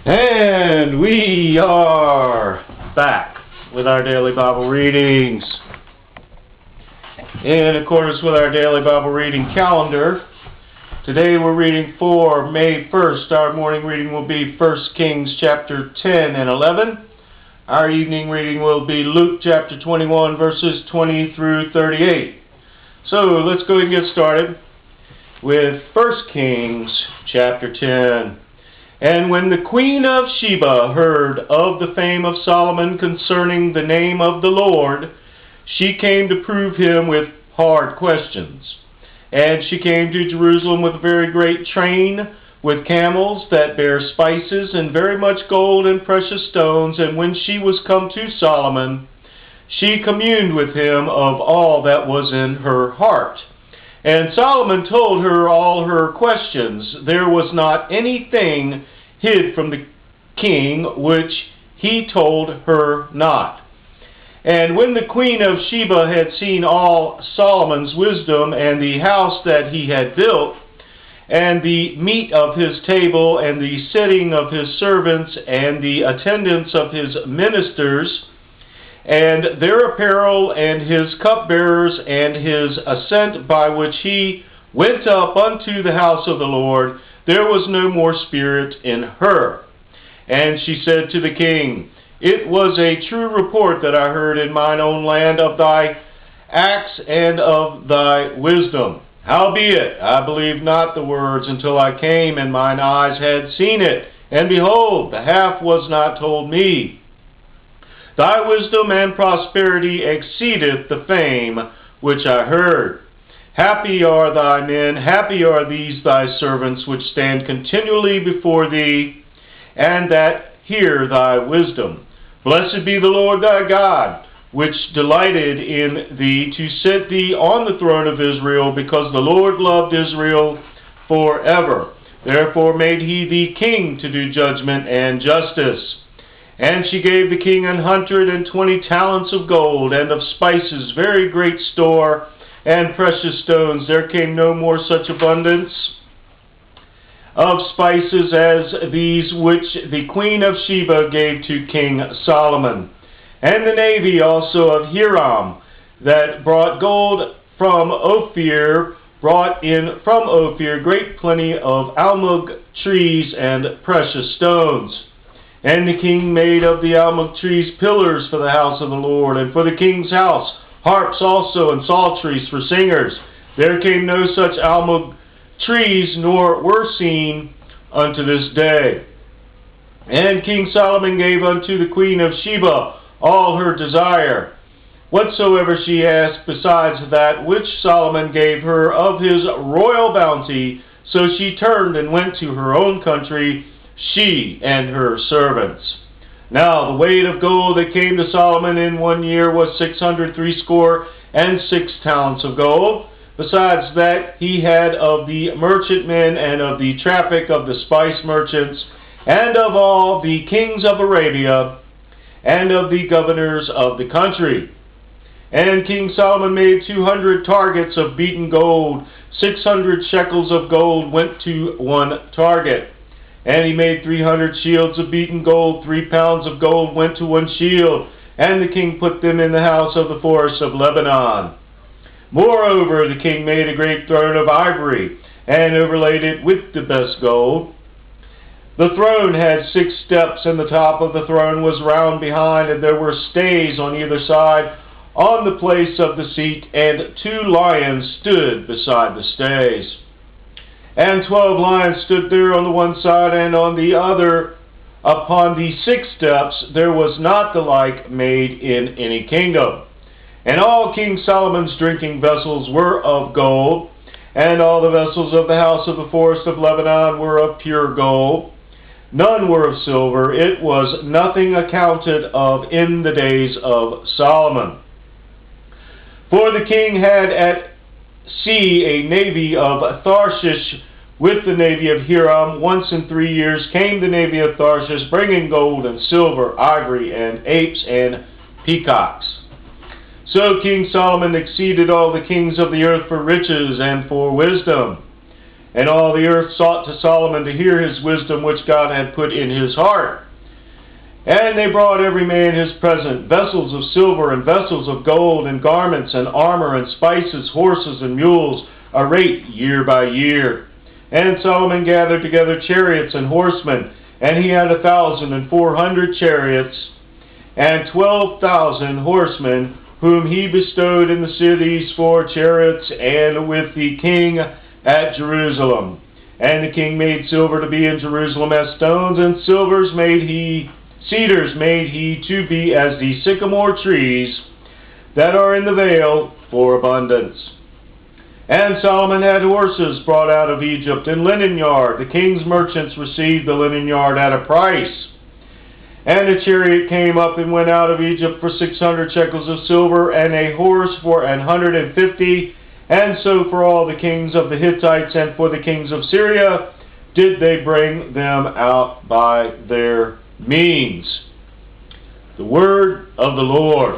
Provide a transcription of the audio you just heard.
And we are back with our daily Bible readings. In accordance with our daily Bible reading calendar, today we're reading for May 1st. Our morning reading will be 1 Kings chapter 10 and 11. Our evening reading will be Luke chapter 21 verses 20 through 38. So let's go and get started with 1 Kings chapter 10. And when the queen of Sheba heard of the fame of Solomon concerning the name of the Lord, she came to prove him with hard questions. And she came to Jerusalem with a very great train, with camels that bear spices, and very much gold and precious stones. And when she was come to Solomon, she communed with him of all that was in her heart. And Solomon told her all her questions. There was not anything hid from the king which he told her not. And when the queen of Sheba had seen all Solomon's wisdom, and the house that he had built, and the meat of his table, and the sitting of his servants, and the attendance of his ministers, and their apparel, and his cupbearers, and his ascent by which he went up unto the house of the Lord, there was no more spirit in her. And she said to the king, It was a true report that I heard in mine own land of thy acts and of thy wisdom. Howbeit, I believed not the words until I came, and mine eyes had seen it. And behold, the half was not told me. Thy wisdom and prosperity exceedeth the fame which I heard. Happy are thy men, happy are these thy servants, which stand continually before thee, and that hear thy wisdom. Blessed be the Lord thy God, which delighted in thee to set thee on the throne of Israel, because the Lord loved Israel forever. Therefore made he thee king to do judgment and justice. And she gave the king 120 talents of gold, and of spices very great store, and precious stones. There came no more such abundance of spices as these which the queen of Sheba gave to King Solomon. And the navy also of Hiram, that brought gold from Ophir, brought in from Ophir great plenty of almug trees and precious stones. And the king made of the almug trees pillars for the house of the Lord, and for the king's house harps also, and psalteries for singers. There came no such almug trees, nor were seen unto this day. And King Solomon gave unto the queen of Sheba all her desire, whatsoever she asked, besides that which Solomon gave her of his royal bounty. So she turned and went to her own country, she and her servants. Now the weight of gold that came to Solomon in 1 year was 666 talents of gold. Besides that he had of the merchantmen, and of the traffic of the spice merchants, and of all the kings of Arabia, and of the governors of the country. And King Solomon made 200 targets of beaten gold. 600 shekels of gold went to one target. And he made 300 shields of beaten gold. 3 pounds of gold went to one shield. And the king put them in the house of the forest of Lebanon. Moreover, the king made a great throne of ivory, and overlaid it with the best gold. The throne had 6 steps, and the top of the throne was round behind, and there were stays on either side on the place of the seat, and 2 lions stood beside the stays. And 12 lions stood there on the one side, and on the other. Upon the 6 steps there was not the like made in any kingdom. And all King Solomon's drinking vessels were of gold, and all the vessels of the house of the forest of Lebanon were of pure gold. None were of silver. It was nothing accounted of in the days of Solomon. For the king had at sea a navy of Tarshish with the navy of Hiram. Once in 3 years came the navy of Tarshish, bringing gold and silver, ivory, and apes, and peacocks. So King Solomon exceeded all the kings of the earth for riches and for wisdom. And all the earth sought to Solomon to hear his wisdom which God had put in his heart. And they brought every man his present, vessels of silver and vessels of gold, and garments and armor and spices, horses and mules, a rate year by year. And Solomon gathered together chariots and horsemen, and he had 1,400 chariots, and 12,000 horsemen, whom he bestowed in the cities for chariots, and with the king at Jerusalem. And the king made silver to be in Jerusalem as stones, and cedars made he to be as the sycamore trees that are in the vale for abundance. And Solomon had horses brought out of Egypt and linen yard. The king's merchants received the linen yard at a price. And a chariot came up and went out of Egypt for 600 shekels of silver, and a horse for 150. And so for all the kings of the Hittites and for the kings of Syria did they bring them out by their means. The word of the Lord.